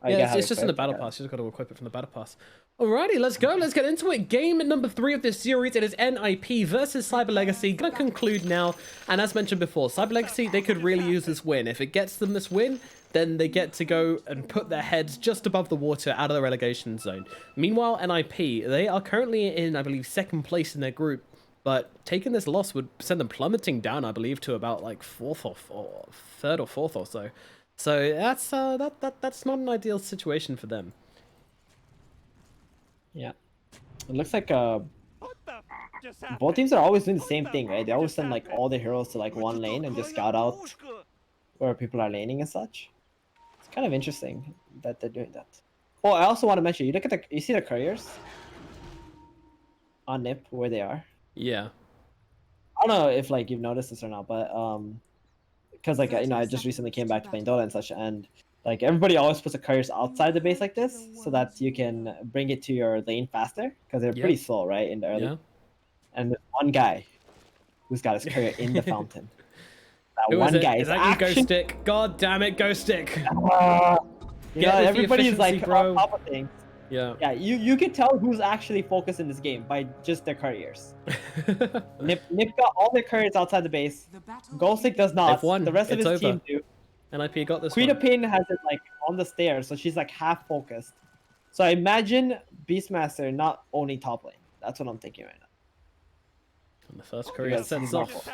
Yeah, it's just in the battle pass. You just got to equip it from the battle pass. Alrighty, let's go. Let's get into it. Game number 3 of this series. It is NIP versus Cyber Legacy. Gonna conclude now. And as mentioned before, Cyber Legacy, they could really use this win. If it gets them this win, then they get to go and put their heads just above the water out of the relegation zone. Meanwhile, NIP, they are currently in, I believe, 2nd place in their group. But taking this loss would send them plummeting down, I believe, to about like 4th or 3rd or 4th or so. So that's not an ideal situation for them. Yeah, it looks like both teams are always doing the same thing, right? They always send like all the heroes to like one lane and just scout out where people are laning and such. It's kind of interesting that they're doing that. Oh, I also want to mention, you look at you see the couriers on NIP where they are. Yeah. I don't know if like you've noticed this or not, but because like I just recently came back to playing Dota and such, and like everybody always puts the couriers outside the base like this so that you can bring it to your lane faster because they're pretty slow, right, in the early. Yeah. And there's one guy who's got his courier in the fountain. That one guy is that you, Ghost Stick? God damn it, Ghost Stick! Everybody's like on top of things. Yeah. Yeah, you can tell who's actually focused in this game by just their couriers. Nip got all their couriers outside the base. Ghostic does not. The rest of his team do. NIP got this Queen one. of Pain has it like on the stairs, so she's like half focused. So I imagine Beastmaster not owning top lane. That's what I'm thinking right now. And the first courier sets off.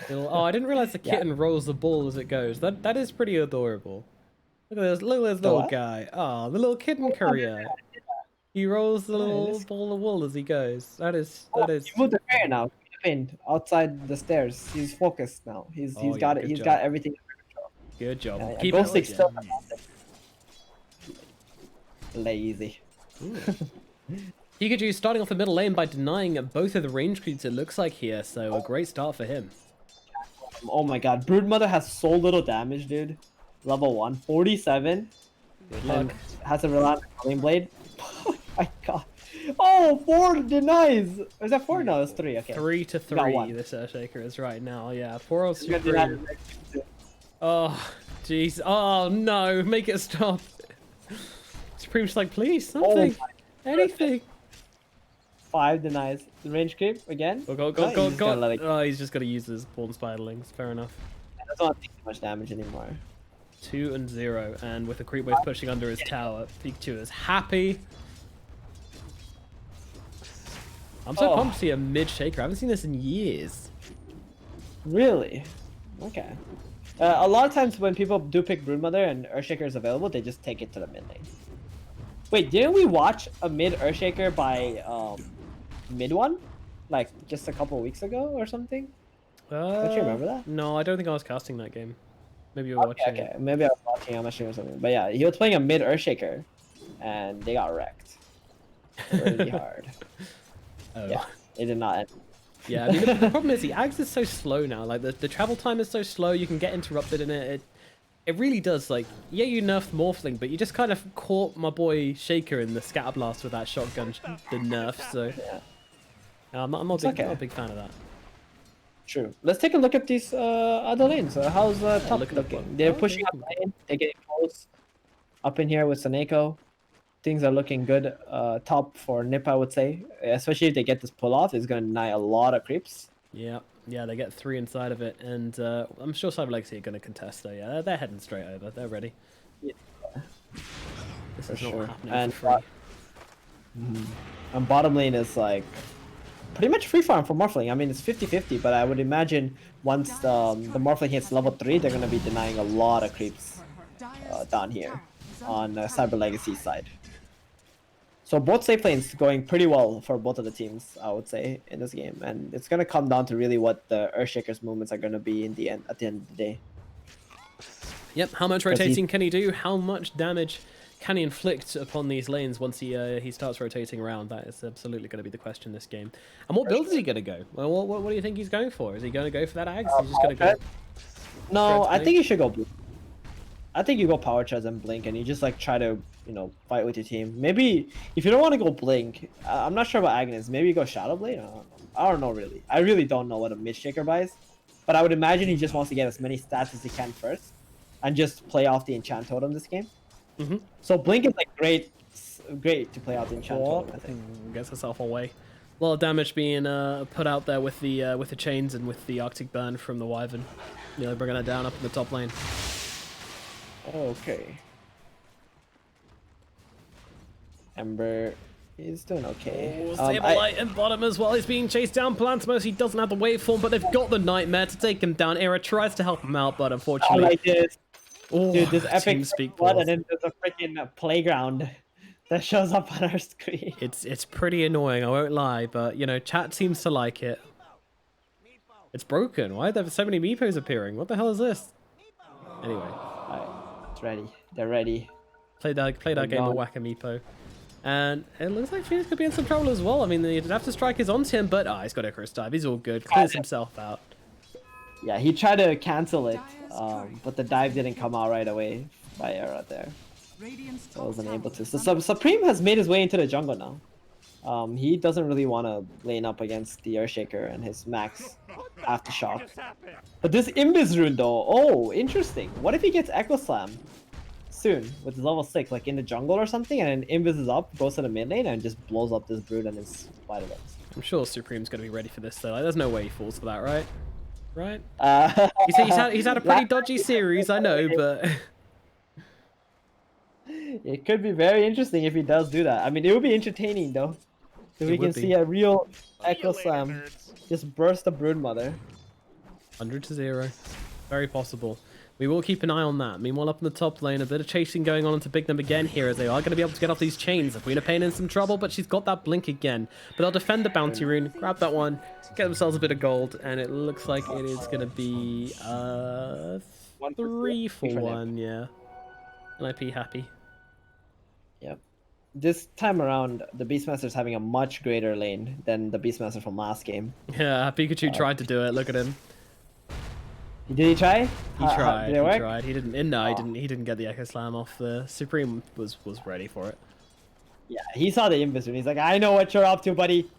Oh, I didn't realize the kitten rolls the ball as it goes. That is pretty adorable. Look at this little guy. Oh, the little kitten courier. He rolls the little ball of wool as he goes. That is. He moved the courier now. Outside the stairs. He's focused now. He's got it. He's got everything under control. Good job. Yeah, Keep it still lazy. Pikachu starting off the middle lane by denying both of the range creeps, it looks like here, so a great start for him. Oh my god, Broodmother has so little damage, dude. Level 1, 47. Good luck. Has a reliant Flame Blade. Oh my god. Oh, 4 denies. Is that 4? No, it's 3. Okay. 3 to 3. This Shaker is right now. Yeah, 4-0 Oh, jeez. Oh no, make it stop. Supreme's like, please, something, anything. 5 denies. The range creep again. Go. Oh, he's just gonna use his Pawn Spiderlings. Fair enough. I don't think too much damage anymore. 2-0, and with the creep wave pushing under his tower, Pikachu is happy. I'm so pumped to see a mid Shaker. I haven't seen this in years. Really? Okay. A lot of times when people do pick Broodmother and Earthshaker is available, they just take it to the mid lane. Wait, didn't we watch a mid Earthshaker by mid one? Like just a couple of weeks ago or something? Don't you remember that? No, I don't think I was casting that game. Maybe you were watching it. Maybe I was watching on my stream or something. But yeah, he was playing a mid Earthshaker and they got wrecked. Really hard. Oh. Yeah, it did not end. Yeah, I mean, the problem is the Ags is so slow now. Like, the travel time is so slow, you can get interrupted in it. It really does, like, yeah, you nerfed Morphling, but you just kind of caught my boy Shaker in the Scatter Blast with that shotgun, the nerf, so... Yeah. I'm not a big fan of that. True. Let's take a look at these other lanes. How's top looking? They're pushing up lane, they're getting close. Up in here with Saneko. Things are looking good. Top for Nip, I would say. Especially if they get this pull off, it's going to deny a lot of creeps. Yeah, they get 3 inside of it, and I'm sure Cyber Legacy are going to contest though. Yeah, they're heading straight over. They're ready. Yeah. This is not happening for free. And bottom lane is like pretty much free farm for Morphling. I mean, it's 50-50, but I would imagine once the Morphling hits level 3, they're going to be denying a lot of creeps down here on Cyber Legacy side. So both safe lanes going pretty well for both of the teams, I would say, in this game, and it's gonna come down to really what the Earthshaker's movements are gonna be at the end of the day. Yep. How much rotating can he do? How much damage can he inflict upon these lanes once he starts rotating around? That is absolutely going to be the question this game. And what build is he going to go? Well, what do you think he's going for? Is he going to go for that Ags? Is he just going to go? No, I think you should go blue. I think you go Power Charge and Blink, and you just like try to, fight with your team. Maybe if you don't want to go Blink, I'm not sure about Agnes. Maybe you go Shadow Blade. I don't know really. I really don't know what a mid shaker buys, but I would imagine he just wants to get as many stats as he can first, and just play off the enchant totem this game. So Blink is like great to play out in Chantol, I think. Gets herself away. A lot of damage being put out there with the chains and with the Arctic Burn from the Wyvern. You know, bringing her down up in the top lane. Okay. Ember is doing okay. Saberlight in bottom as well. He's being chased down. Plantimos, he doesn't have the waveform, but they've got the Nightmare to take him down. Era tries to help him out, but unfortunately... I like this. Oh, Dude, this epic TeamSpeak blood, pause. and then there's a freaking playground that shows up on our screen. It's pretty annoying, I won't lie, but, you know, chat seems to like it. It's broken. Why are there so many Meepos appearing? What the hell is this? Anyway. Alright, it's ready. They're ready. Play that game of Whack a Meepo. And it looks like Phoenix could be in some trouble as well. I mean, the Adaptive Strike is onto him, but he's got Icarus Dive. He's all good. Clears himself out. Yeah, he tried to cancel it, but the dive didn't come out right away by Era there. So I wasn't able to. So Supreme has made his way into the jungle now. He doesn't really want to lane up against the Earthshaker and his max Aftershock. But this Invis rune though, oh, interesting. What if he gets Echo Slam soon with level 6, like in the jungle or something, and then Invis is up, goes to the mid lane, and just blows up this Brood and his spider legs. I'm sure Supreme's going to be ready for this though. Like, there's no way he falls for that, right? Right? He's had a pretty dodgy series, I know, but... It could be very interesting if he does do that. I mean, it would be entertaining though. If we can see a real Echo Slam just burst the Broodmother. 100-0. Very possible. We will keep an eye on that. Meanwhile, up in the top lane, a bit of chasing going on into Big them again here, as they are going to be able to get off these chains. Queen of Pain in some trouble, but she's got that blink again. But they'll defend the bounty rune, grab that one, get themselves a bit of gold, and it looks like it is going to be 3 for 1, yeah. NIP happy. Yep. This time around, the Beastmaster is having a much greater lane than the Beastmaster from last game. Yeah, Pikachu tried to do it. Look at him. Did he try? He tried. Did it work? He tried. He didn't. No, he didn't get the Echo Slam off. The Supreme was ready for it. Yeah, he saw the Invis and he's like, I know what you're up to, buddy.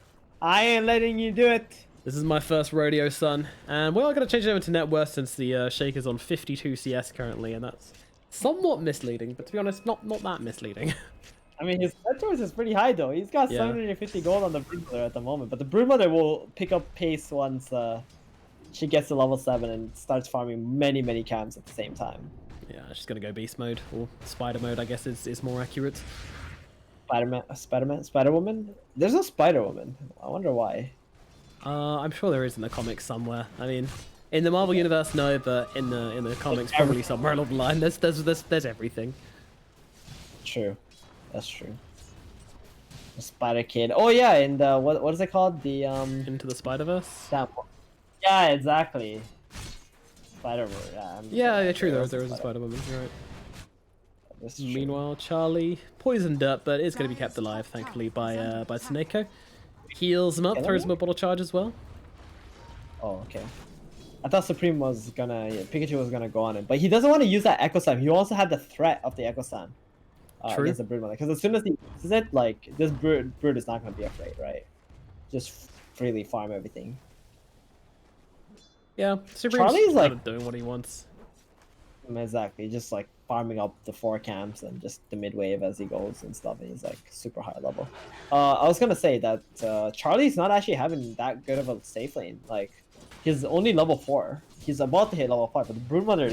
I ain't letting you do it. This is my first rodeo, son. And we're going to change it over to net worth since the Shaker's on 52 CS currently, and that's somewhat misleading. But to be honest, not that misleading. I mean, his net worth is pretty high though. He's got 750 gold on the Broodmother at the moment, but the Broodmother will pick up pace once she gets to level 7 and starts farming many camps at the same time. Yeah, she's gonna go beast mode, or spider mode, I guess is more accurate. Spider-Woman? There's no Spider-Woman. I wonder why. I'm sure there is in the comics somewhere. I mean, in the Marvel universe, no, but in the comics, probably somewhere along the line. There's everything. True. That's true. The Spider Kid. Oh yeah, and what is it called? The Into the Spider-Verse? Yeah, exactly. Spider-Verse. Yeah, true. There is a Spider-Woman. You're right. Meanwhile, Charlie poisoned up, but is going to be kept alive, thankfully, by Tsuneko. Heals him up, throws him a bottle charge as well. Oh, okay. I thought Supreme was gonna, Pikachu was gonna go on it, but he doesn't want to use that Echo Slam. He also had the threat of the Echo Slam against the Broodmother, because as soon as he uses it, like this Brood is not gonna be afraid, right? Just freely farm everything. Yeah, Supreme's Charlie's like doing what he wants. Exactly, just like farming up the 4 camps and just the mid wave as he goes and stuff, and he's like super high level. I was gonna say that Charlie's not actually having that good of a safe lane. Like, he's only level 4. He's about to hit level 5, but the Broodmother,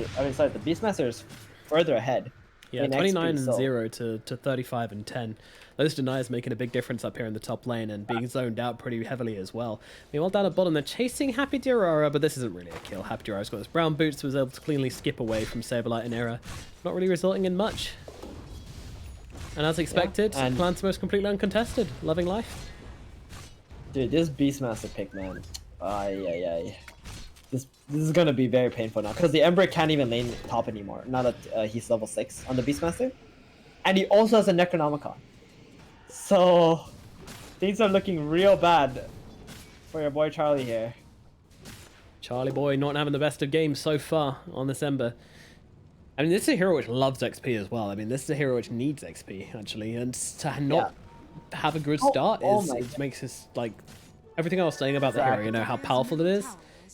the Beastmaster is further ahead. Yeah, 29 and 0 to 35 and 10. Those deniers making a big difference up here in the top lane and being zoned out pretty heavily as well. Meanwhile, down at bottom, they're chasing Happy Durara, but this isn't really a kill. Happy Durara's got his brown boots, was able to cleanly skip away from Saberlight and Era, not really resulting in much. And as expected, Plantimos completely uncontested, loving life. Dude, this Beastmaster pick, man. This is gonna be very painful now, because the Ember can't even lane top anymore, now that he's level 6 on the Beastmaster. And he also has a Necronomicon. So, things are looking real bad for your boy Charlie here. Charlie boy not having the best of games so far on this Ember. I mean, this is a hero which loves XP as well. I mean, this is a hero which needs XP, actually. And to not have a good start it makes us, like, everything I was saying about the hero, you know, how powerful it is.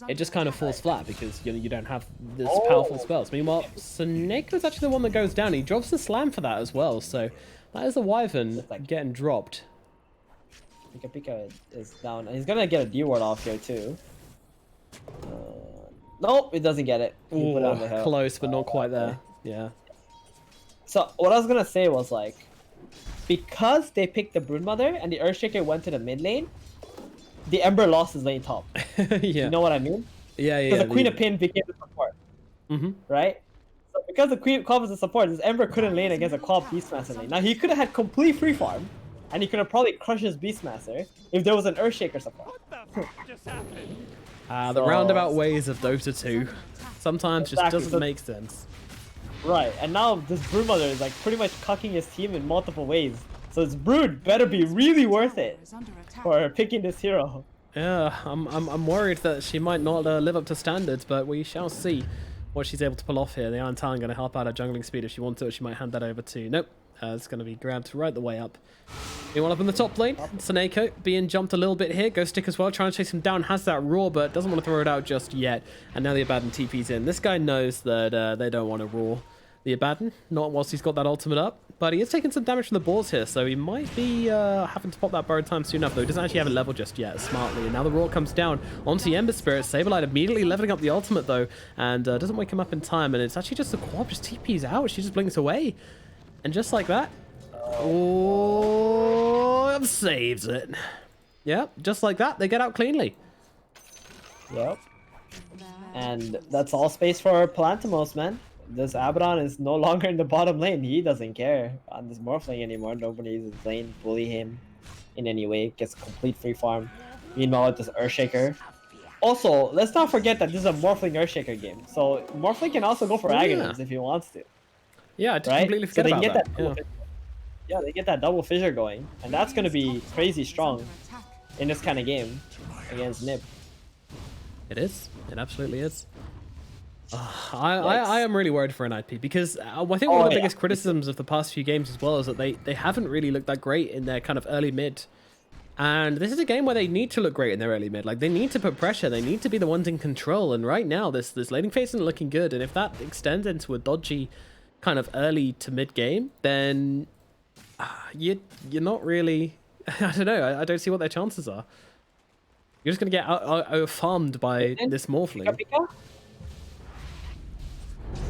it just kind of falls flat because you don't have this powerful spells. Meanwhile, Soneko's actually the one that goes down. He drops the slam for that as well, so that is a Wyvern getting dropped. Pika is down. He's gonna get a D ward off here too. Nope, it doesn't get it. He put it on the hill. Close, but not quite there. Yeah. So what I was gonna say was like, because they picked the Broodmother and the Earthshaker went to the mid lane, the Ember lost his lane top. Yeah. You know what I mean? Yeah, yeah. Because the Queen of Pin became the support. Right? So because the Queen Quab is the support, this Ember couldn't lane against a Quab Beastmaster lane. Now he could have had complete free farm, and he could have probably crushed his Beastmaster if there was an Earthshaker support. The roundabout ways of Dota 2 sometimes just doesn't make sense. Right, and now this Broodmother is like pretty much cucking his team in multiple ways. So this Brood better be really worth it for picking this hero. Yeah, I'm worried that she might not live up to standards, but we shall see what she's able to pull off here. The Iron Talon going to help out her jungling speed if she wants to, or she might hand that over to... Nope, it's going to be grabbed right the way up. Meanwhile, up in the top lane, Soneko being jumped a little bit here. Ghost Stick as well, trying to chase him down. Has that roar, but doesn't want to throw it out just yet. And now the Abaddon TP's in. This guy knows that they don't want to roar the Abaddon, not whilst he's got that ultimate up. But he is taking some damage from the balls here, so he might be having to pop that borrowed time soon enough, though he doesn't actually have a level just yet, smartly. And now the roar comes down onto the Ember Spirit. Saberlight immediately leveling up the ultimate, though, and doesn't wake him up in time. And it's actually just the Quab just TP's out. She just blinks away. And just like that, saves it. Yep, just like that, they get out cleanly. Yep. And that's all space for Palantimos, man. This Abaddon is no longer in the bottom lane. He doesn't care on this Morphling anymore. Nobody uses his lane, bully him in any way. Gets complete free farm. Meanwhile, with this Earthshaker. Also, let's not forget that this is a Morphling Earthshaker game. So Morphling can also go for Aghanim's if he wants to. Yeah, I did completely forget about that. Yeah, they get that double fissure going, and that's going to be crazy strong in this kind of game against Nip. It is. It absolutely is. I am really worried for NIP because I think one of the biggest criticisms of the past few games as well is that they haven't really looked that great in their kind of early mid. And this is a game where they need to look great in their early mid. Like, they need to put pressure. They need to be the ones in control. And right now, this laning phase isn't looking good. And if that extends into a dodgy kind of early to mid game, then you're not really... I don't know. I don't see what their chances are. You're just going to get out-farmed by this Morphling.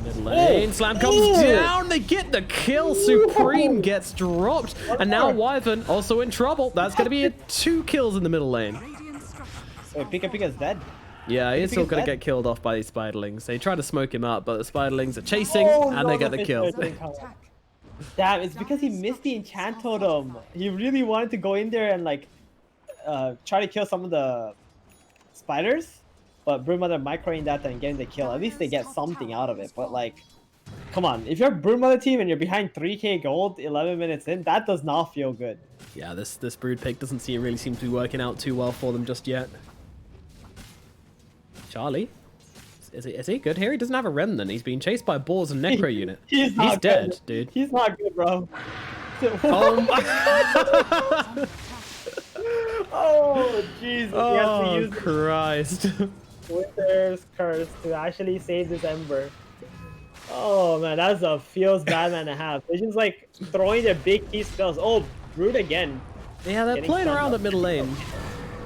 Mid lane, slam comes down, they get the kill, Supreme gets dropped, and now Wyvern also in trouble. That's going to be 2 kills in the middle lane. So Pika's dead. Yeah, he's still going to get killed off by these Spiderlings. They try to smoke him up, but the Spiderlings are chasing, and they get the kill. Damn, it's because he missed the enchant totem. He really wanted to go in there and like try to kill some of the spiders. But Broodmother microing that and getting the kill. At least they get something out of it. But like, come on. If you're a Broodmother team and you're behind 3k gold 11 minutes in, that does not feel good. Yeah, this Brood pick doesn't really seem to be working out too well for them just yet. Charlie? Is he good here? He doesn't have a Remnant. He's being chased by a Boars and Necro unit. He's dead, dude. He's not good, bro. Oh my... Oh, Jesus. Oh, he has to use Christ. Winter's Curse to actually save this Ember. Oh, man, that's a feels bad man to have. They're just, like, throwing their big key spells. Oh, Brood again. Yeah, they're playing around the middle lane.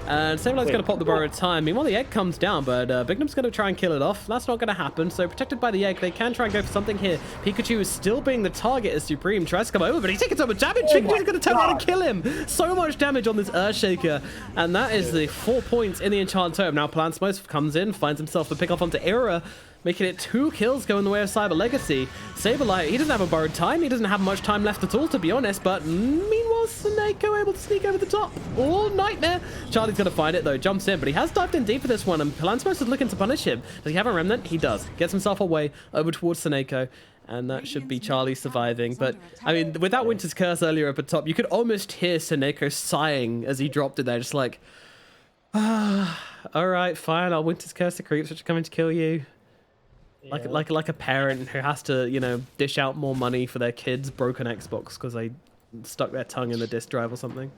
And Sablelight's going to pop the borrowed time. Meanwhile, the egg comes down, but Bignum's going to try and kill it off. That's not going to happen. So, protected by the egg, they can try and go for something here. Pikachu is still being the target as Supreme tries to come over, but he's taking so much damage. Pikachu's going to turn around and kill him. So much damage on this Earthshaker. And that is the 4 points in the Enchant Tome. Now, Palantimos comes in, finds himself the pick off onto Era, making it 2 kills going the way of Cyber Legacy. Saberlight, he doesn't have a borrowed time. He doesn't have much time left at all, to be honest. But meanwhile, Soneko able to sneak over the top. Oh, nightmare. Charlie's going to find it, though. Jumps in, but he has dived in deep for this one. And Palantimos is looking to punish him. Does he have a Remnant? He does. Gets himself away over towards Soneko. And that should be Charlie surviving. But, I mean, with that Winter's Curse earlier up at top, you could almost hear Soneko sighing as he dropped it there. Just like, all right, fine. I'll Winter's Curse the creeps which are coming to kill you. Like a parent who has to, you know, dish out more money for their kids' broken Xbox because they stuck their tongue in the disk drive or something.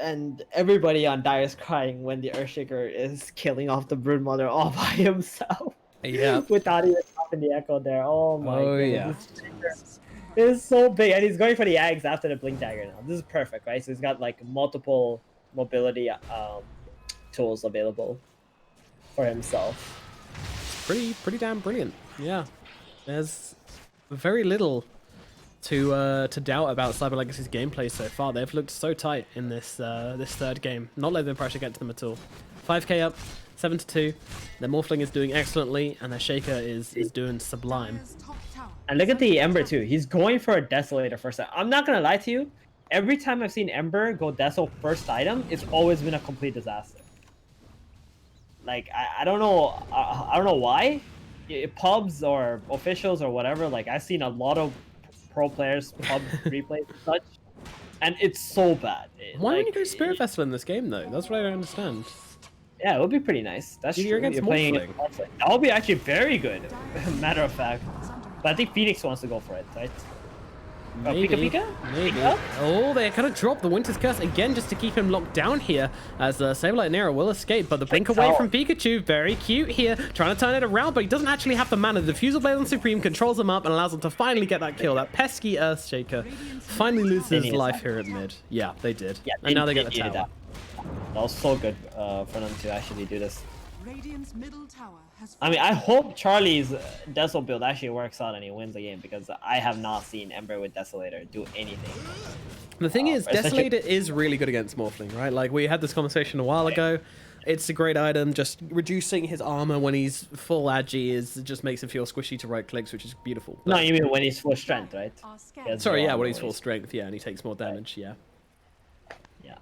and everybody on Dire is crying when the Earthshaker is killing off the Broodmother all by himself. Yeah. Without even stopping the echo there. Oh my god. Yeah. This is so big, and he's going for the Ags after the Blink Dagger now. This is perfect, right? So he's got like multiple mobility tools available for himself. Pretty damn brilliant. Yeah. There's very little to doubt about Cyber Legacy's gameplay so far. They've looked so tight in this this third game. Not letting the pressure get to them at all. 5k up, 7-2. Their Morphling is doing excellently, and their Shaker is doing sublime. And look at the Ember too. He's going for a Desolator first. I'm not gonna lie to you. Every time I've seen Ember go Desol first item, it's always been a complete disaster. Like I don't know. I don't know why. Pubs or officials or whatever. Like I've seen a lot of pro players pub replays and such, and it's so bad. Why wouldn't you go Spirit Vessel in this game though? That's what I don't understand. Yeah, it would be pretty nice. That's true. You're against playing Morphling. That would be actually very good. Matter of fact, but I think Phoenix wants to go for it, right? Maybe. Pika? Maybe. Pika? Oh, they kind of dropped the Winter's Curse again just to keep him locked down here as Sableye and Nero will escape, but the blink away from Pikachu, very cute here, trying to turn it around, but he doesn't actually have the mana. The Diffusal Blade on Supreme controls him up and allows him to finally get that kill. That pesky Earthshaker finally loses his life here at mid. Yeah, they did. Yeah, and now they get the tower. That was so good for them to actually do this. I mean, I hope Charlie's Desol build actually works out and he wins the game, because I have not seen Ember with Desolator do anything. The thing is, Desolator is really good against Morphling, right? Like, we had this conversation a while ago. It's a great item. Just reducing his armor when he's full agi just makes him feel squishy to right clicks, which is beautiful. No, you mean when he's full strength, right? Sorry, yeah, when he's full strength, yeah, and he takes more damage, yeah. Yeah.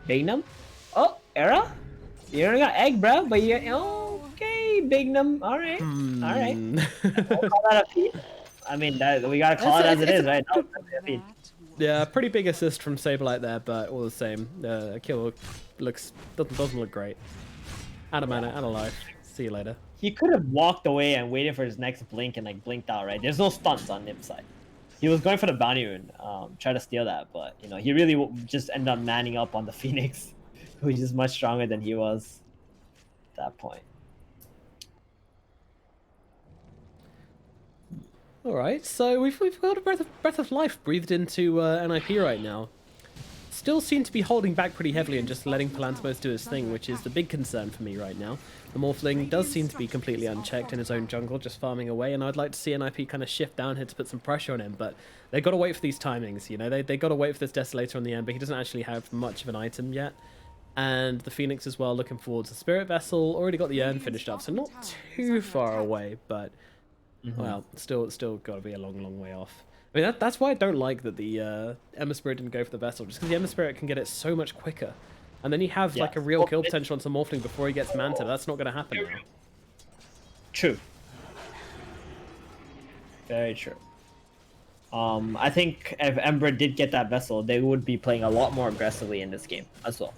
Bignum? Oh, Era? You don't got egg, bro, but you okay, Bignum. All right, all right. We'll call that a feat. I mean, we gotta call it as it is, right? No, yeah, pretty big assist from Sableye there, but all the same, kill doesn't look great. Out of mana, out of life. See you later. He could have walked away and waited for his next blink and like blinked out, right? There's no stunts on Nip's side. He was going for the bounty rune, try to steal that, but you know he really just ended up manning up on the Phoenix, who's just much stronger than he was at that point. All right, so we've got a breath of life breathed into NIP right now. Still seem to be holding back pretty heavily and just letting Palantimos do his thing, which is the big concern for me right now. The Morphling does seem to be completely unchecked in his own jungle, just farming away, and I'd like to see NIP kind of shift down here to put some pressure on him, but they got to wait for these timings, you know? They got to wait for this Desolator on the end, but he doesn't actually have much of an item yet. And the Phoenix as well, looking forward to Spirit Vessel, already got the urn finished up, so not too far away, but... well, still got to be a long way off. I mean, that's why I don't like that the Ember Spirit didn't go for the Vessel, just because the Ember Spirit can get it so much quicker. And then you have like a real kill potential onto Morphling before he gets Manta. That's not going to happen now. True. Very true. I think if Ember did get that Vessel, they would be playing a lot more aggressively in this game as well.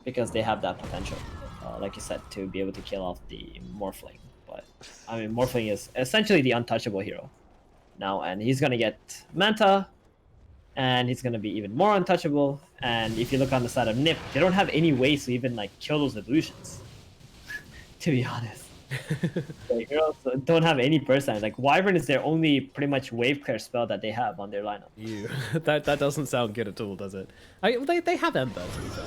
Because they have that potential, like you said, to be able to kill off the Morphling. But I mean, Morphling is essentially the untouchable hero now, and he's gonna get Manta, and he's gonna be even more untouchable. And if you look on the side of Nip, they don't have any ways to even like kill those illusions. To be honest, the heroes don't have any percent. Like Wyvern is their only pretty much wave clear spell that they have on their lineup. That doesn't sound good at all, does it? They have Ember, to be fair.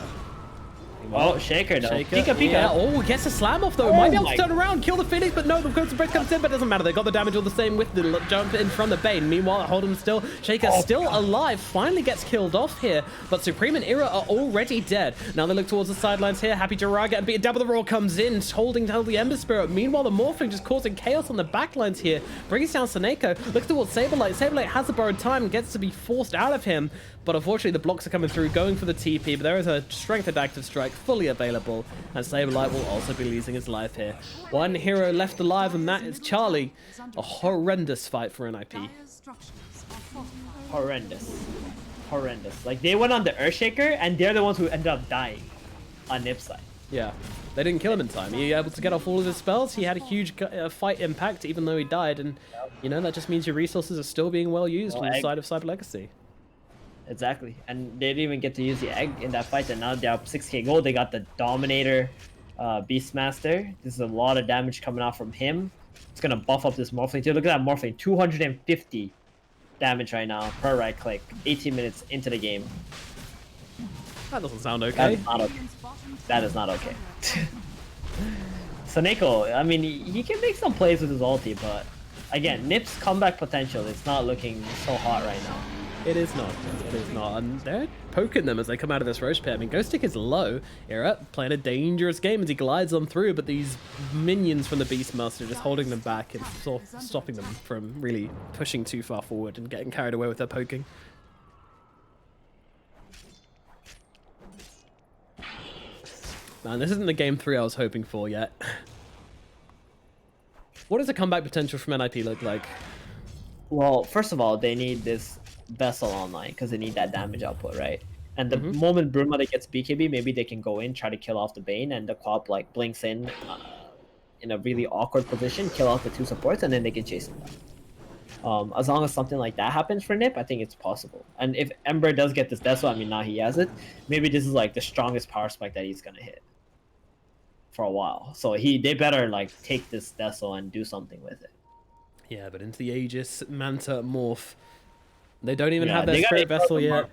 Oh, Shaker though. Pika. Yeah. Oh, gets a slam off though. Might be able to turn around, kill the Phoenix, but no, the Ghost of Breath comes in, but it doesn't matter. They got the damage all the same with the jump in from the Bane. Meanwhile, hold him still. Shaker still alive, finally gets killed off here, but Supreme and Ira are already dead. Now they look towards the sidelines here. Happy Jiraiya getting beaten down, but the Roar comes in, holding down the Ember Spirit. Meanwhile, the Morphling just causing chaos on the backlines here. Brings down Seneko. Looks towards Sableye. Sableye has the borrowed time and gets to be forced out of him. But unfortunately, the blocks are coming through, going for the TP, but there is a Strength Active Strike fully available, and Sableye will also be losing his life here. One hero left alive, and that is Charlie. A horrendous fight for NIP. Horrendous. Like, they went on the Earthshaker, and they're the ones who ended up dying on Nip's side. Yeah, they didn't kill him in time. He was able to get off all of his spells. He had a huge fight impact, even though he died, and, you know, that just means your resources are still being well used on the side of Cyber Legacy. exactly. And they didn't even get to use the egg in that fight, and now they're up 6k gold. They got the Dominator, Beastmaster. This is a lot of damage coming out from him. It's gonna buff up this Morphling too. Look at that Morphling, 250 damage right now per right click. 18 minutes into the game. That doesn't sound okay. That is not okay. Saneko, I mean, he can make some plays with his ulti, but again, Nip's comeback potential is not looking so hot right now. It is not. It is not. And they're poking them as they come out of this Roche pit. I mean, Ghostic is low. Era playing a dangerous game as he glides on through, but these minions from the Beastmaster are just holding them back and stopping them from really pushing too far forward and getting carried away with their poking. Man, this isn't the game 3 I was hoping for yet. What does the comeback potential from NIP look like? Well, first of all, they need this vessel online because they need that damage output, right? And the moment Broodmother gets BKB, maybe they can go in, try to kill off the Bane, and the Quap like blinks in a really awkward position, kill off the 2 supports, and then they can chase them down. As long as something like that happens for Nip, I think it's possible. And if Ember does get this vessel, I mean, now he has it, maybe this is like the strongest power spike that he's gonna hit for a while. So they better like take this vessel and do something with it. Yeah, but into the Aegis, Manta, Morph. They don't even have their Spirit Vessel yet.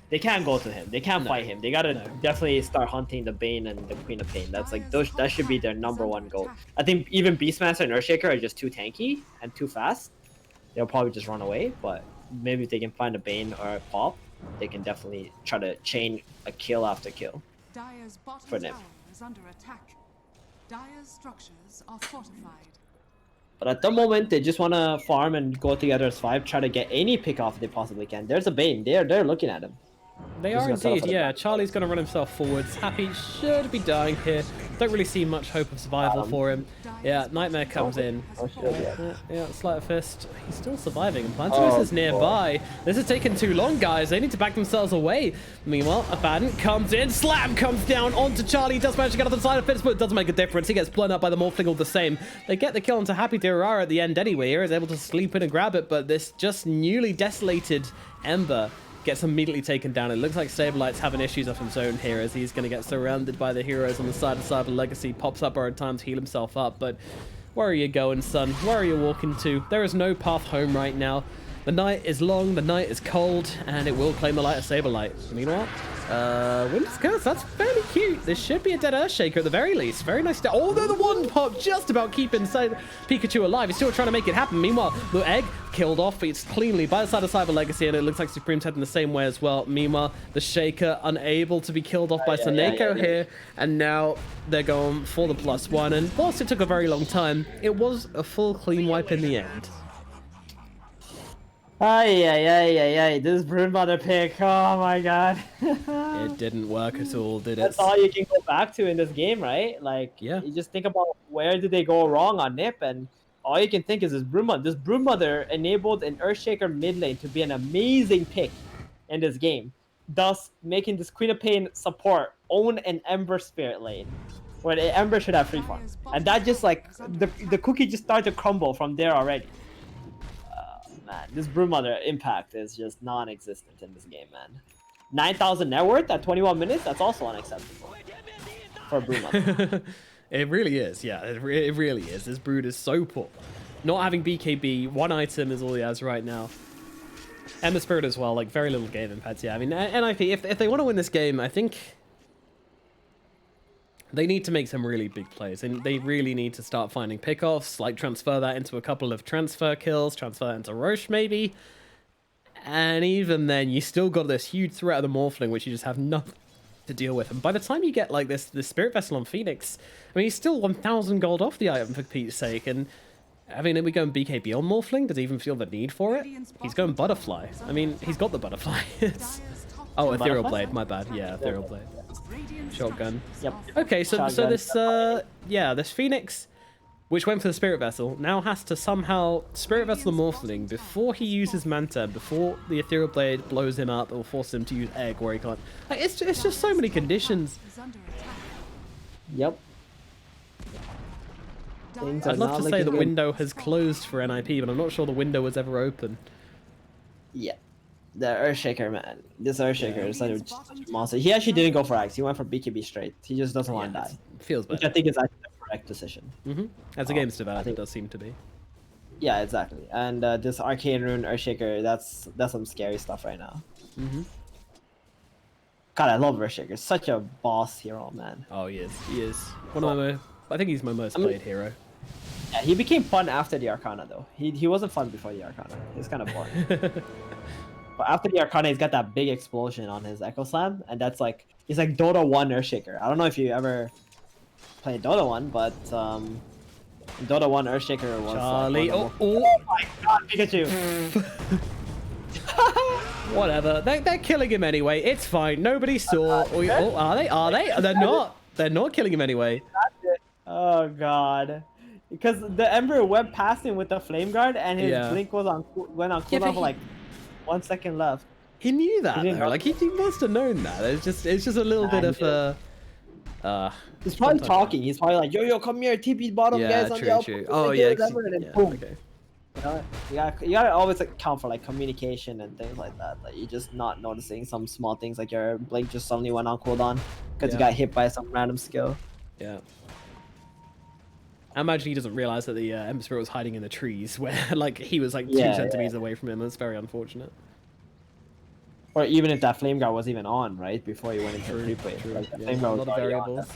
They can't go to him. They can't fight him. They gotta definitely start hunting the Bane and the Queen of Pain. That's like that should be their #1 goal. I think even Beastmaster and Earthshaker are just too tanky and too fast. They'll probably just run away, but maybe if they can find a Bane or a Pop, they can definitely try to chain a kill after kill for Nip. Under attack. Dire's structures are fortified. But at the moment, they just want to farm and go together as 5, try to get any pick off they possibly can. There's a Bane. They're looking at him. They are indeed, yeah. Charlie's going to run himself forwards. Happy should be dying here. Don't really see much hope of survival for him. Yeah, Nightmare comes in. Yeah, Sleight of Fist. He's still surviving. And Plantaris is nearby. This is taking too long, guys. They need to back themselves away. Meanwhile, Abaddon comes in. Slam comes down onto Charlie. He does manage to get off the Sleight of Fist, but it doesn't make a difference. He gets blown up by the Morphling all the same. They get the kill onto Happy Durara at the end anyway. Here is able to sleep in and grab it, but this just newly desolated Ember gets immediately taken down. It looks like Saberlight's having issues off his own here as he's going to get surrounded by the heroes on the side of Cyber Legacy. Pops up borrowed time to heal himself up, but where are you going, son? Where are you walking to? There is no path home right now. The night is long, the night is cold, and it will claim the light of Saberlight. Meanwhile, Winter's Curse, that's fairly cute. This should be a dead Earthshaker at the very least. Very nice. Although the one pop just about keeping Pikachu alive. He's still trying to make it happen. Meanwhile, the egg killed off, but it's cleanly by the side of Cyber Legacy, and it looks like Supreme's heading the same way as well. Meanwhile, the Shaker unable to be killed off by Saneko here, and now they're going for the +1. And whilst it took a very long time, it was a full clean wipe in the end. This Broodmother pick, oh my god. It didn't work at all, did it? That's all you can go back to in this game, right? Like, yeah. You just think about where did they go wrong on Nip, and all you can think is this Broodmother. This Broodmother enabled an Earthshaker mid lane to be an amazing pick in this game, thus making this Queen of Pain support own an Ember Spirit lane, where the Ember should have free farm. And that just like, the cookie just started to crumble from there already. Man, this Broodmother impact is just non-existent in this game, man. 9,000 net worth at 21 minutes, that's also unacceptable for Broodmother. It really is, yeah, it really is. This Brood is so poor. Not having BKB, 1 item is all he has right now. And the Spirit as well, like very little game impact, yeah. I mean, NIP, if they want to win this game, I think they need to make some really big plays, and they really need to start finding pickoffs, like transfer that into a couple of transfer kills, transfer that into Roche maybe. And even then, you still got this huge threat of the Morphling, which you just have nothing to deal with. And by the time you get like this Spirit Vessel on Phoenix, I mean, he's still 1,000 gold off the item for Pete's sake. And I mean, are we going BKB on Morphling? Does he even feel the need for it? He's going Butterfly. I mean, he's got the Butterfly. Oh, Ethereal Blade, my bad. Yeah, Ethereal Blade. Shotgun. Yep. Okay, so this this Phoenix, which went for the Spirit Vessel, now has to somehow Spirit Vessel the Morphling before he uses Manta, before the Ethereal Blade blows him up or forces him to use Egg where he can't. Like, it's just so many conditions. Yep. I'd love to say the window has closed for NIP, but I'm not sure the window was ever open. Yeah. The Earthshaker, man. This Earthshaker is such a monster. He actually didn't go for Axe. He went for BKB straight. He just doesn't want to die. Feels Which better. I think is actually the correct decision. As the game's developed, it does seem to be. Yeah, exactly. And this Arcane Rune Earthshaker, that's some scary stuff right now. God, I love Earthshaker. Such a boss hero, man. Oh, he is. He is. One of my I think he's my most played hero. Yeah, he became fun after the Arcana, though. He wasn't fun before the Arcana. He was kind of boring. But after the Arcana, he's got that big explosion on his Echo Slam, and that's like he's like Dota 1 Earthshaker. I don't know if you ever played Dota 1, but Dota 1 Earthshaker was Charlie, like, oh my god, Pikachu! Whatever. They're killing him anyway. It's fine. Nobody saw. Oh, are they? Are they? They're not. They're not killing him anyway. Oh god. Because the Ember went past him with the Flame Guard, and his blink went on cooldown for like 1 second left. He knew that didn't though. know. Like he must have known that. It's just a little bit of He's probably talking. He's probably like, yo, come here, TP bottom, guys. On the outpost, true. Oh like, yeah. whatever," and then boom. Okay. You gotta always account for like communication and things like that. Like you're just not noticing some small things, like your blink just suddenly went on cooldown because you got hit by some random skill. Yeah. I imagine he doesn't realize that the Ember Spirit was hiding in the trees, where like he was like 2 centimeters away from him. That's very unfortunate. Or even if that Flame Guard was even on, right, before he went into replay. Like, the Flame Guard was a lot of already on. variables.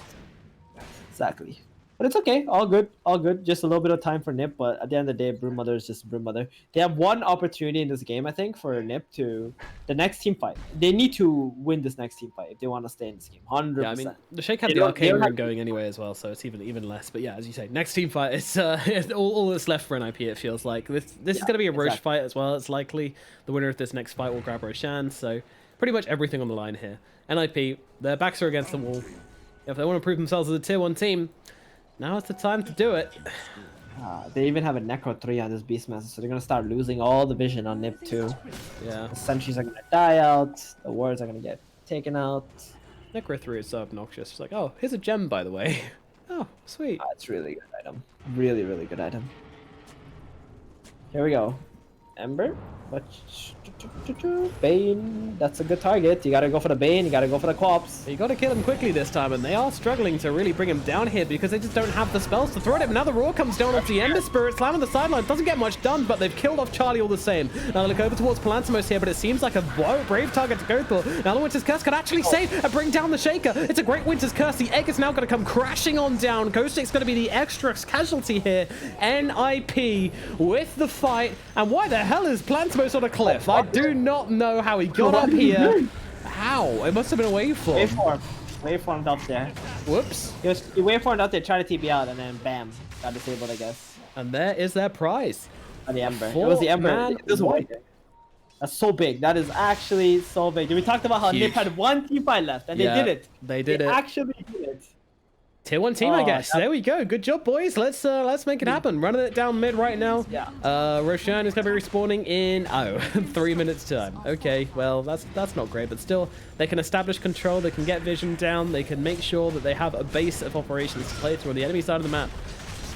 Exactly. But it's okay. All good. All good. Just a little bit of time for Nip, but at the end of the day, Broodmother is just Broodmother. They have one opportunity in this game, I think, for Nip to the next team fight. They need to win this next team fight if they want to stay in this game. 100%. Yeah, I mean, the Shake had the Arcane Rune going anyway as well, so it's even less. But yeah, as you say, next team fight, it's all that's left for NIP, it feels like. This is going to be a Roche fight as well. It's likely the winner of this next fight will grab Roshan, so pretty much everything on the line here. NIP, their backs are against the wall. If they want to prove themselves as a tier 1 team, now is the time to do it. They even have a Necro 3 on this Beastmaster, so they're going to start losing all the vision on Nip too. Yeah. The sentries are going to die out. The wards are going to get taken out. Necro 3 is so obnoxious. It's like, oh, here's a gem, by the way. Oh, sweet. It's really good item. Really, really good item. Here we go. Ember. Bane. That's a good target. You gotta go for the Bane. You gotta go for the Quops. You gotta kill him quickly this time, and they are struggling to really bring him down here because they just don't have the spells to throw at him. Now the Roar comes down onto the Ember Spirit, slam on the sideline. Doesn't get much done, but they've killed off Charlie all the same. Now they look over towards Palantimos here, but it seems like a brave target to go for. Now the Winter's Curse could actually save and bring down the Shaker. It's a great Winter's Curse. The egg is now gonna come crashing on down. Ghostic's gonna be the extra casualty here. NIP with the fight. And why the hell is Palantimos on a cliff? I do not know how he got up here. How? It must have been a waveform. Waveformed up there. Whoops. He waveformed up there, tried to TP out, and then bam, got disabled, I guess. And there is their prize. On the Ember. It was the Ember. That's so big. That is actually so big. We talked about how Nip had one team fight left, and they did it. They did it. Actually did it. Tier 1 team, I guess. There we go. Good job, boys. Let's make it happen. Running it down mid right now. Yeah. Roshan is going to be respawning in 3 minutes time. Okay, well that's not great, but still they can establish control. They can get vision down. They can make sure that they have a base of operations to play through on the enemy side of the map,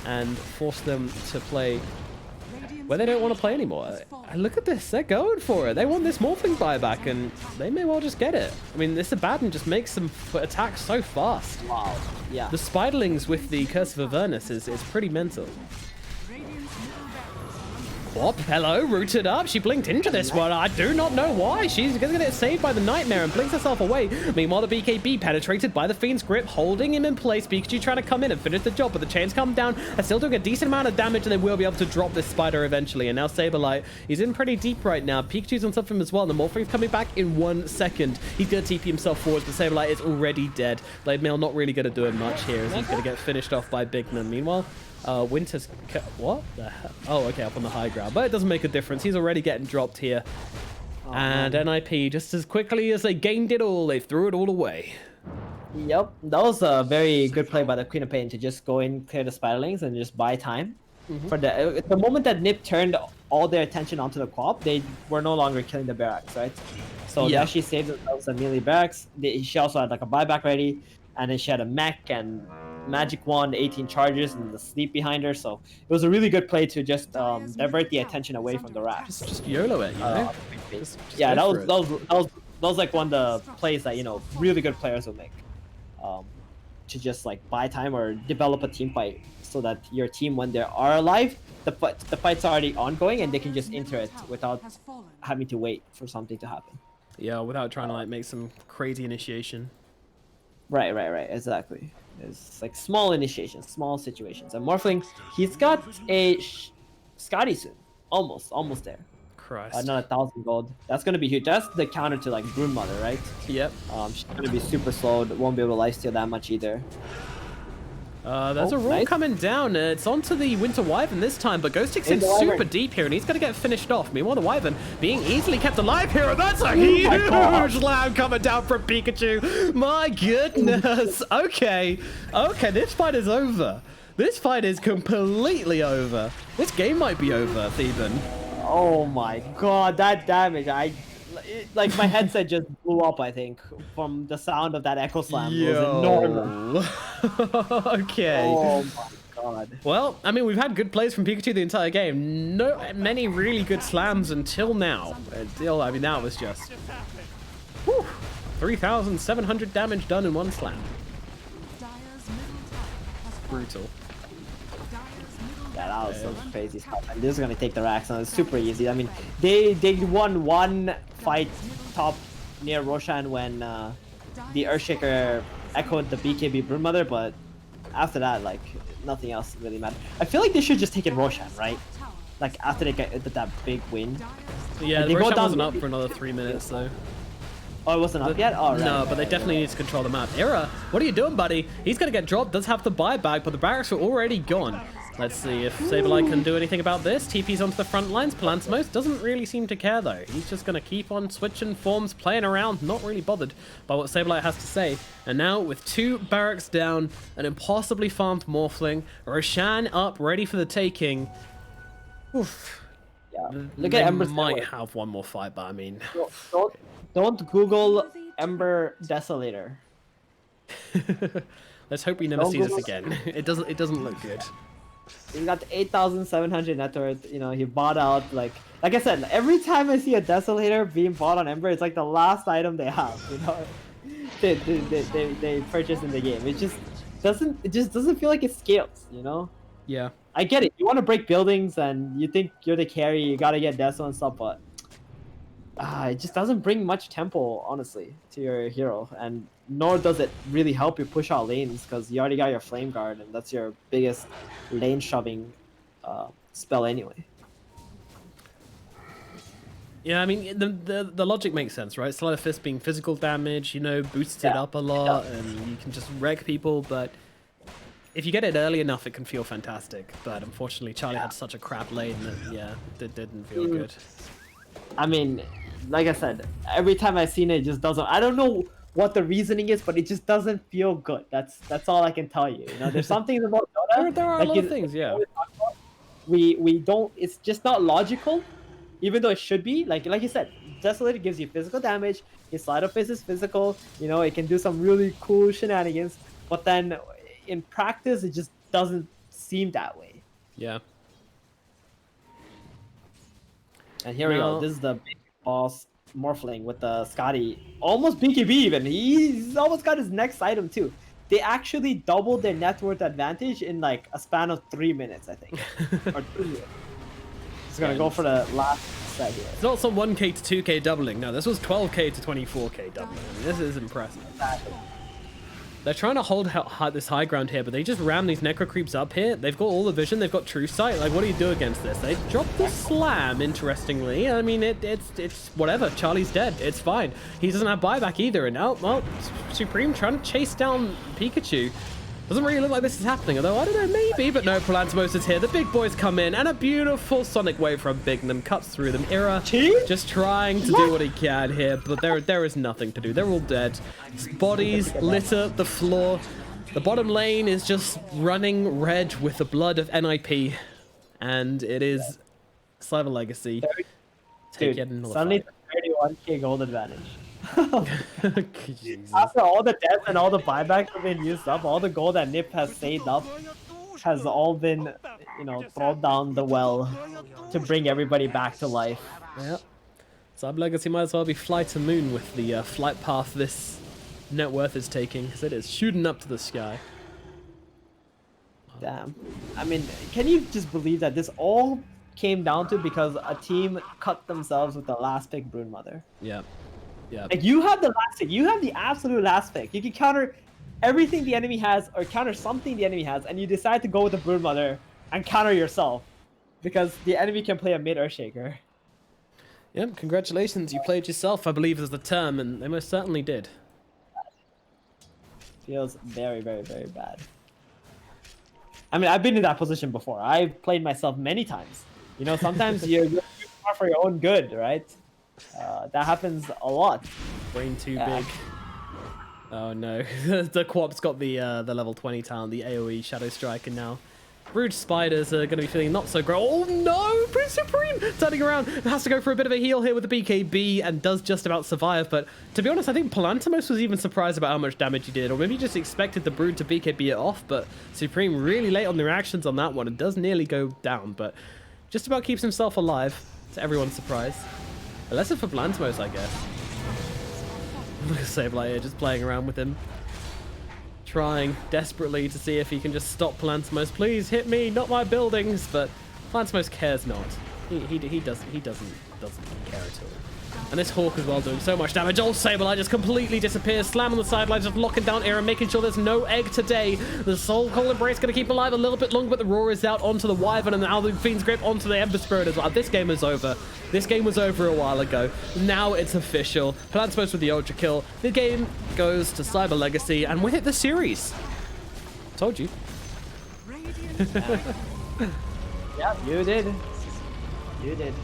and force them to play where they don't want to play anymore. And look at this, they're going for it. They want this Morphling buyback, and they may well just get it. I mean, this Abaddon just makes them attack so fast. Wow. Yeah. The Spiderlings with the Curse of Avernus is pretty mental. Whoop, hello, rooted up. She blinked into this one. I do not know why. She's going to get saved by the Nightmare and blinks herself away. Meanwhile, the BKB penetrated by the Fiend's grip, holding him in place. Pikachu trying to come in and finish the job, but the chains come down. They're still doing a decent amount of damage, and they will be able to drop this spider eventually. And now Saberlight, he's in pretty deep right now. Pikachu's on top of him as well. The Morphling's coming back in 1 second. He's going to TP himself forwards, but Saberlight is already dead. Blade Mail not really going to do him much here, as he's going to get finished off by Bigman. Meanwhile, Winter's... What the hell? Oh, okay, up on the high ground. But it doesn't make a difference. He's already getting dropped here. And NIP, just as quickly as they gained it all, they threw it all away. Yep. That was a very good play by the Queen of Pain to just go in, clear the Spiderlings, and just buy time. For the moment that Nip turned all their attention onto the co-op, they were no longer killing the barracks, right? So they actually saved themselves a melee barracks. She also had like a buyback ready, and then she had a mech and magic wand, 18 charges, and the sleep behind her. So it was a really good play to just divert the attention away from the racks. Just YOLO it, you know? Just Yeah, go that for was, it. that was like one of the plays that, you know, really good players will make. To just like buy time or develop a team fight so that your team, when they are alive, the fight's already ongoing and they can just enter it without having to wait for something to happen. Yeah, without trying to like make some crazy initiation. Right, exactly. It's like small initiations, small situations. And Morphling, he's got a Scotty soon, almost there. Christ. Another 1,000 gold. That's gonna be huge. That's the counter to like Broodmother, right? Yep. She's gonna be super slowed. Won't be able to lifesteal that much either. There's a roar nice. coming down. It's onto the Winter Wyvern this time, but Ghost takes in Winter Wyvern. super deep here, and he's going to get finished off. Meanwhile, the Wyvern being easily kept alive here, and that's a my God. huge slam coming down from Pikachu. My goodness. Okay, this fight is over. This fight is completely over. This game might be over, Theban. Oh my God, that damage! Like my headset just blew up. I think from the sound of that echo slam. It was enormous. Okay. Oh my God. Well, I mean, we've had good plays from Pikachu the entire game. No, many really good slams until now. I mean, that was just 3,700 damage done in one slam. Brutal. Yeah, that was some crazy stuff. And this is gonna take the racks on. It's super easy. I mean, they won one fight top near Roshan when the Earthshaker echoed the BKB Broodmother, but after that, like, nothing else really mattered. I feel like they should just take it Roshan, right? Like after they get that big win. Yeah, they Roshan go down wasn't up for another 3 minutes, though. Oh, it wasn't up yet? Oh, right. No, but they definitely need to control the map. Era, what are you doing, buddy? He's gonna get dropped, does have the buyback, but the barracks are already gone. Let's see if Sableye can do anything about this. TP's onto the front lines. Palantimos doesn't really seem to care, though. He's just going to keep on switching forms, playing around, not really bothered by what Sableye has to say. And now, with 2 barracks down, an impossibly farmed Morphling, Roshan up, ready for the taking. Oof. Yeah. Look at Ember's might have one more fight, but I mean... Don't Google Ember Desolator. Let's hope we never Don't see this Google- again. It doesn't look good. He got 8,700 net worth. You know, he bought out like I said. Every time I see a Desolator being bought on Ember, it's like the last item they have. You know, they purchase in the game. It just doesn't feel like it scales. You know. Yeah. I get it. You want to break buildings and you think you're the carry. You gotta get Deso and stuff, but it just doesn't bring much tempo, honestly, to your hero, and nor does it really help you push out lanes because you already got your Flame Guard, and that's your biggest lane shoving spell anyway. Yeah, I mean, the logic makes sense, right? Sleight of Fist being physical damage, you know, boosts it up a lot, and you can just wreck people, but if you get it early enough, it can feel fantastic. But unfortunately, Charlie had such a crap lane that, it didn't feel good. I mean, like I said, every time I've seen it, it just doesn't. I don't know what the reasoning is, but it just doesn't feel good. That's all I can tell you. You know, there's some things about Dota. There are a lot of things, yeah. We don't. It's just not logical, even though it should be. Like you said, Desolator gives you physical damage. His Sleight of Fist is physical. You know, it can do some really cool shenanigans. But then, in practice, it just doesn't seem that way. Yeah. And here we go. This is the big boss Morphling with the Scotty. Almost BKB even. He's almost got his next item too. They actually doubled their net worth advantage in like a span of 3 minutes, I think. Or 2 minutes. He's gonna go for the last set here. It's not some 1k to 2k doubling. No, this was 12k to 24k doubling. I mean, this is impressive. Exactly. They're trying to hold this high ground here, but they just ram these Necro Creeps up here. They've got all the vision. They've got True Sight. Like, what do you do against this? They dropped the slam, interestingly. I mean, it's whatever. Charlie's dead. It's fine. He doesn't have buyback either. And now, well, Supreme trying to chase down Pikachu. Doesn't really look like this is happening, although I don't know, maybe, but no, Palantimos is here. The big boys come in, and a beautiful Sonic Wave from Bignum cuts through them. Ira just trying to do what he can here, but there is nothing to do. They're all dead. Bodies litter the floor. The bottom lane is just running red with the blood of NIP, and it is Cyber Legacy. Dude, suddenly fight. 31k gold advantage. Jesus. After all the deaths and all the buybacks have been used up, all the gold that Nip has saved up has all been, you know, thrown down the well to bring everybody back to life. Yep. Cyber Legacy might as well be fly to moon with the flight path this net worth is taking, because it is shooting up to the sky. Damn. I mean, can you just believe that this all came down to because a team cut themselves with the last pick Broodmother? Yeah. Yeah. Like, you have the last pick. You have the absolute last pick. You can counter everything the enemy has or counter something the enemy has, and you decide to go with the Broodmother and counter yourself because the enemy can play a mid Earthshaker. Yep, congratulations. You played yourself, I believe is the term, and they most certainly did. Feels very, very, very bad. I mean, I've been in that position before. I've played myself many times. You know, sometimes you're for your own good, right? That happens a lot. Brain too big. Oh no, the Co-op's got the level 20 talent, the AoE Shadow Strike, and now Brood Spiders are going to be feeling not so great. Oh no, Prince Supreme turning around, has to go for a bit of a heal here with the BKB and does just about survive. But to be honest, I think Palantimos was even surprised about how much damage he did, or maybe he just expected the Brood to BKB it off. But Supreme really late on the reactions on that one and does nearly go down, but just about keeps himself alive to everyone's surprise. Unless it's for Palantimos, I guess. Look at Sableye here, just playing around with him. Trying desperately to see if he can just stop Palantimos. Please hit me, not my buildings. But Palantimos cares not. He doesn't care at all. And this Hawk as well doing so much damage. Oh, Sableye just completely disappears. Slam on the sidelines, just locking down Era, making sure there's no egg today. The Soul Cold Embrace going to keep alive a little bit longer, but the Roar is out onto the Wyvern, and now the Fiend's Grip onto the Ember Spirit as well. This game is over. This game was over a while ago. Now it's official. Palantimos with the Ultra Kill. The game goes to Cyber Legacy, and with it, the series. Told you. Yeah, you did. You did.